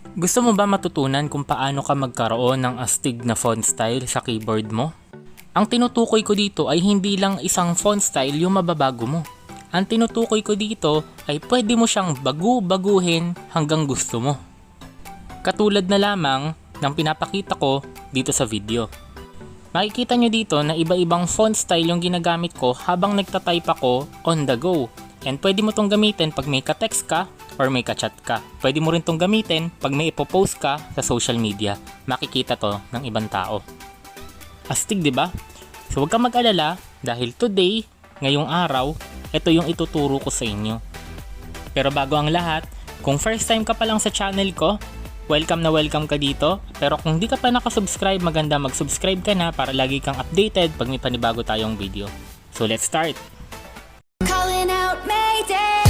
Gusto mo ba matutunan kung paano ka magkaroon ng astig na font style sa keyboard mo? Ang tinutukoy ko dito ay hindi lang isang font style yung mababago mo. Ang tinutukoy ko dito ay pwede mo siyang baguhin hanggang gusto mo. Katulad na lamang ng pinapakita ko dito sa video. Makikita nyo dito na iba-ibang font style yung ginagamit ko habang nagtatype ako on the go. And pwede mo tong gamitin pag may ka-text ka or may ka-chat ka. Pwede mo rin tong gamitin pag may ipopost ka sa social media. Makikita to ng ibang tao. Astig, di ba? So huwag kang mag-alala dahil today, ngayong araw, ito yung ituturo ko sa inyo. Pero bago ang lahat, kung first time ka pa lang sa channel ko, welcome na welcome ka dito. Pero kung di ka pa nakasubscribe, maganda mag-subscribe ka na para lagi kang updated pag may panibago tayong video. So let's start! Calling out Mayday.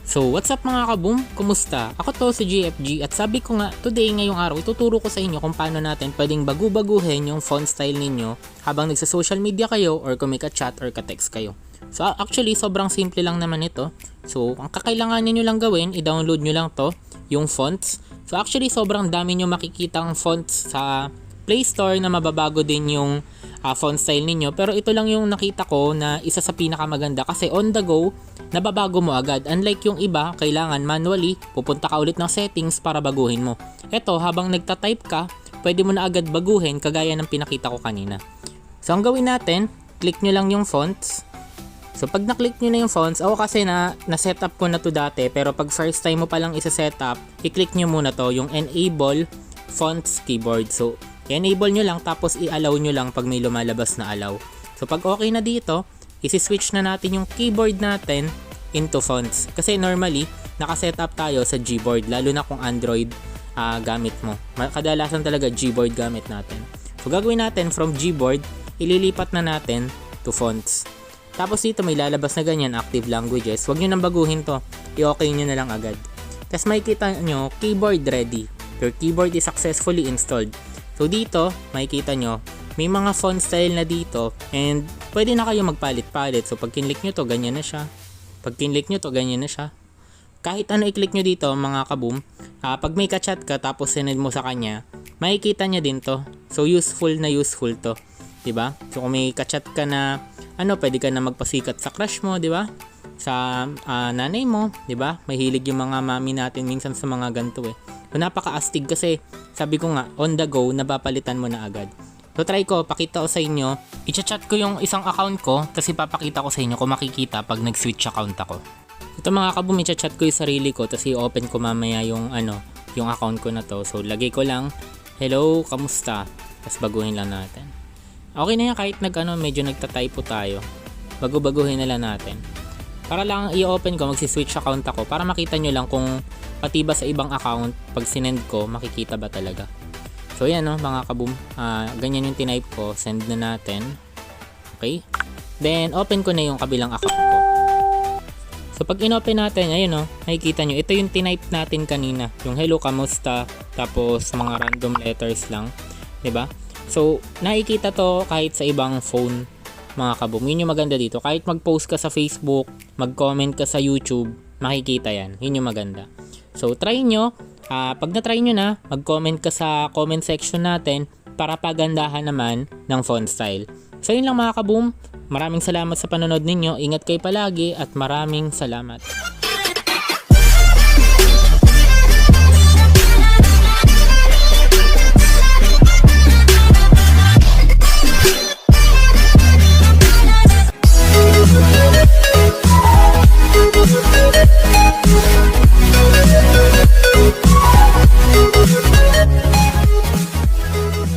So what's up mga kaboom? Kumusta? Ako to si Jeyepji at sabi ko nga today ngayong araw ituturo ko sa inyo kung paano natin pwedeng baguhin yung font style ninyo habang nagsa-social media kayo or kung may ka-chat or ka-text kayo. So actually sobrang simple lang naman ito. So ang kakailanganin nyo lang gawin, i-download nyo lang to, yung fonts. So actually sobrang dami nyo makikitang fonts sa Play Store na mababago din yung font style ninyo. Pero ito lang yung nakita ko na isa sa pinakamaganda kasi on the go, nababago mo agad. Unlike yung iba, kailangan manually, pupunta ka ulit ng settings para baguhin mo. Ito, habang nagtatype ka, pwede mo na agad baguhin kagaya ng pinakita ko kanina. So ang gawin natin, click nyo lang yung fonts. So pag na-click nyo na yung fonts, ako kasi na-setup ko na to dati, pero pag first time mo palang isa-setup, i-click nyo muna to, yung Enable Fonts Keyboard. So i-enable nyo lang tapos i-allow nyo lang pag may lumalabas na allow. So pag okay na dito, isi-switch na natin yung keyboard natin into fonts. Kasi normally, nakasetup tayo sa Gboard, lalo na kung Android gamit mo. Kadalasan talaga Gboard gamit natin. So gagawin natin from Gboard, ililipat na natin to fonts. Tapos dito may lalabas na ganyan, active languages. Huwag nyo nang baguhin to, i-okay nyo na lang agad. Tapos makikita nyo, keyboard ready. Your keyboard is successfully installed. So dito, makikita nyo, may mga font style na dito and pwede na kayo magpalit-palit. So pag kinlik nyo to, ganyan na siya. Pag kinlik nyo to, ganyan na siya. Kahit ano i-click nyo dito mga kaboom, pag may ka-chat ka tapos sinend mo sa kanya, makikita niya din to. So useful to. Diba? So kung may ka-chat ka na, pwede ka na magpasikat sa crush mo, diba? Sa nanay mo, diba? May hilig yung mga mami natin minsan sa mga ganito eh. So napaka-astig kasi sabi ko nga, on the go, napapalitan mo na agad. So try ko, pakita ko sa inyo. I-chat ko yung isang account ko, kasi papakita ko sa inyo kung makikita pag nag-switch account ako. Ito mga kaboom, i-chat ko yung sarili ko, tapos i-open ko mamaya yung yung account ko na to. So lagay ko lang, hello, kamusta? Tapos baguhin lang natin. Okay na yan kahit medyo nagtatypo tayo. Baguhin na lang natin. Para lang i-open ko, magsi-switch account ako para makita nyo lang kung pati ba sa ibang account, pag sinend ko, makikita ba talaga. So yan mga kaboom, ganyan yung tinype ko, send na natin. Okay? Then open ko na yung kabilang account ko. So pag in-open natin, ayun makikita nyo, ito yung tinype natin kanina. Yung hello, kamusta, tapos mga random letters lang. 'Di ba? So nakikita to kahit sa ibang phone mga kaboom. Yun yung maganda dito. Kahit mag-post ka sa Facebook, mag-comment ka sa YouTube, makikita yan. Yun yung maganda. So try nyo. Pag na-try nyo na, mag-comment ka sa comment section natin para pagandahan naman ng font style. So yun lang mga kaboom. Maraming salamat sa panonood ninyo. Ingat kayo palagi at maraming salamat.